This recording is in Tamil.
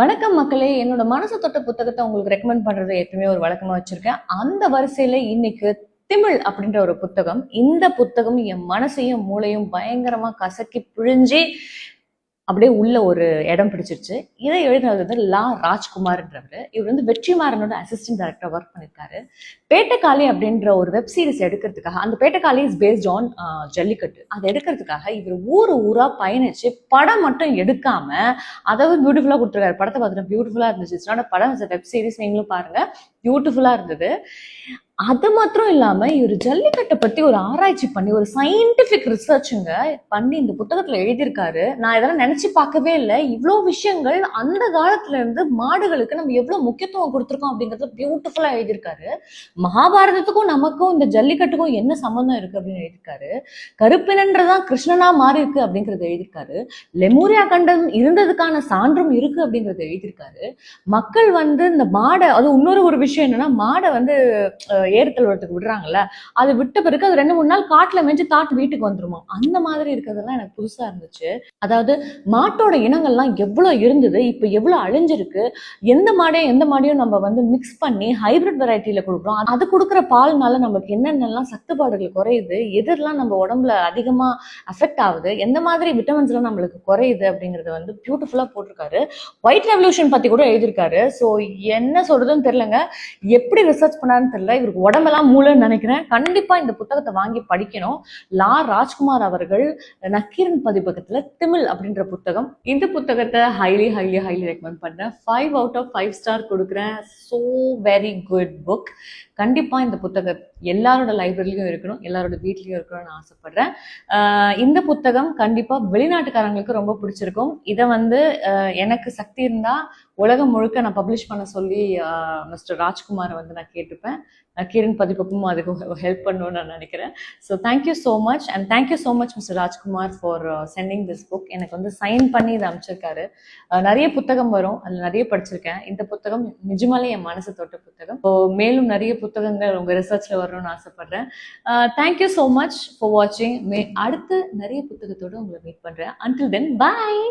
வணக்கம் மக்களே. என்னோட மனசு தொட்ட புத்தகத்தை உங்களுக்கு ரெக்கமெண்ட் பண்றது எப்பவுமே ஒரு வழக்கமா வச்சிருக்கேன். அந்த வரிசையில இன்னைக்கு திமிழ் அப்படின்ற ஒரு புத்தகம். இந்த புத்தகம் என் மனசையும் மூளையும் பயங்கரமா கசக்கி பிழிஞ்சி அப்படியே உள்ள ஒரு இடம் பிடிச்சிருச்சு. இதை எழுதினது வந்து லா ராஜ்குமார்ன்றவர். இவர் வந்து வெற்றிமாறனோட அசிஸ்டன்ட் டைரக்டர் ஒர்க் பண்ணியிருக்காரு. பேட்டக்காளி அப்படின்ற ஒரு வெப் சீரிஸ் எடுக்கிறதுக்காக, அந்த பேட்டக்காளி இஸ் பேஸ்ட் ஆன் ஜல்லிக்கட்டு, அதை எடுக்கிறதுக்காக இவர் ஊரா பயணிச்சு படம் மட்டும் எடுக்காம அதாவது பியூட்டிஃபுல்லா கொடுத்துருக்காரு. படத்தை பார்த்துட்டு பியூட்டிஃபுல்லா இருந்துச்சு. படம் வெப் சீரிஸ் நீங்களும் பாருங்க, பியூட்டிஃபுல்லா இருந்தது. அது மாத்திரம் இல்லாம இவர் ஜல்லிக்கட்டை பத்தி ஒரு ஆராய்ச்சி பண்ணி ஒரு சயின்டிபிக் ரிசர்ச்சுங்க பண்ணி இந்த புத்தகத்துல எழுதியிருக்காரு. நான் இதெல்லாம் நினைச்சு பார்க்கவே இல்லை. இவ்வளோ விஷயங்கள் அந்த காலத்துல இருந்து மாடுகளுக்கு நம்ம எவ்வளவு முக்கியத்துவம் கொடுத்துருக்கோம் அப்படிங்கறத பியூட்டிஃபுல்லா எழுதியிருக்காரு. மகாபாரதத்துக்கும் நமக்கும் இந்த ஜல்லிக்கட்டுக்கும் என்ன சம்பந்தம் இருக்கு அப்படின்னு எழுதியிருக்காரு. கருப்பினன்றதான் கிருஷ்ணனா மாறி இருக்கு அப்படிங்கறத எழுதியிருக்காரு. லெமூரியா கண்டம் இருந்ததுக்கான சான்றும் இருக்கு அப்படிங்கறத எழுதியிருக்காரு. மக்கள் வந்து இந்த மாடை, அது இன்னொரு ஒரு விஷயம் என்னன்னா, மாடை வந்து ஏறுதழுவறதுக்கு விடுறாங்கல்ல, அது விட்ட பிறகு அது 2-3 நாள் காட்டுல மேய்ஞ்சு தாட்டு வீட்டுக்கு வந்துருமா. அந்த மாதிரி இருக்கிறதெல்லாம் எனக்கு புதுசா இருந்துச்சு. அதாவது மாட்டோட இனங்கள்லாம் எவ்வளவு இருந்தது, இப்ப எவ்வளவு அழிஞ்சிருக்கு. எந்த மாடையும் நம்ம வந்து மிக்ஸ் பண்ணி ஹைபிரிட் வெரைட்டில கொடுக்குறோம். அது கொடுக்குற பால்னால நமக்கு என்னென்னலாம் சத்துப்பாடுகள் குறையுது, எதெல்லாம் நம்ம உடம்புல அதிகமா அஃபெக்ட் ஆகுது, எந்த மாதிரி விட்டமின்ஸ் எல்லாம் நம்மளுக்கு குறையுது அப்படிங்கறத வந்து பியூட்டிஃபுல்லா போட்டிருக்காரு. ஒயிட் ரெவல்யூஷன் பத்தி கூட எழுதியிருக்காரு. ஸோ என்ன சொல்றதுன்னு தெரியலங்க, எப்படி ரிசர்ச் பண்ணாருன்னு தெரியல. இவருக்கு உடம்பெல்லாம் மூளைன்னு நினைக்கிறேன். கண்டிப்பா இந்த புத்தகத்தை வாங்கி படிக்கணும். லா ராஜ்குமார் அவர்கள் நக்கீரன் பதிப்பகத்துல திமிழ் அப்படின்ற புத்தகம். இந்த புத்தகத்தை ஹைலி ரெக்கமெண்ட் பண்றேன். 5 out of 5 ஸ்டார் கொடுக்குறேன். So very good book. கண்டிப்பா இந்த புத்தகம் எல்லாரோட லைப்ரரிலையும் இருக்கணும், எல்லாரோட வீட்லயும் இருக்கணும்னு ஆசைப்படுறேன். இந்த புத்தகம் கண்டிப்பா வெளிநாட்டுக்காரங்களுக்கு ரொம்ப பிடிச்சிருக்கும். இதை வந்து எனக்கு சக்தி இருந்தா உலகம் முழுக்க நான் பப்ளிஷ் பண்ண சொல்லி மிஸ்டர் ராஜ்குமாரை வந்து நான் கேட்டுப்பேன். கிரண் பதிப்பகமும் அதுக்கு ஹெல்ப் பண்ணணும்னு நான் நினைக்கிறேன். So thank you so much and thank you so much mister Rajkumar for sending this book. எனக்கு வந்து சைன் பண்ணி இதை அமைச்சிருக்காரு. நிறைய புத்தகம் வரும், அதில் நிறைய படிச்சிருக்கேன். இந்த புத்தகம் நிஜமாலே என் மனசு தொட்ட புத்தகம். ஸோ மேலும் நிறைய புத்தகங்கள் உங்கள் ரிசர்ச்ல வரணும்னு ஆசைப்படுறேன். தேங்க்யூ ஸோ மச் ஃபார் வாட்சிங். அடுத்து நிறைய புத்தகத்தோடு உங்களை மீட் பண்ணுறேன். அன்டில் தென் பாய்.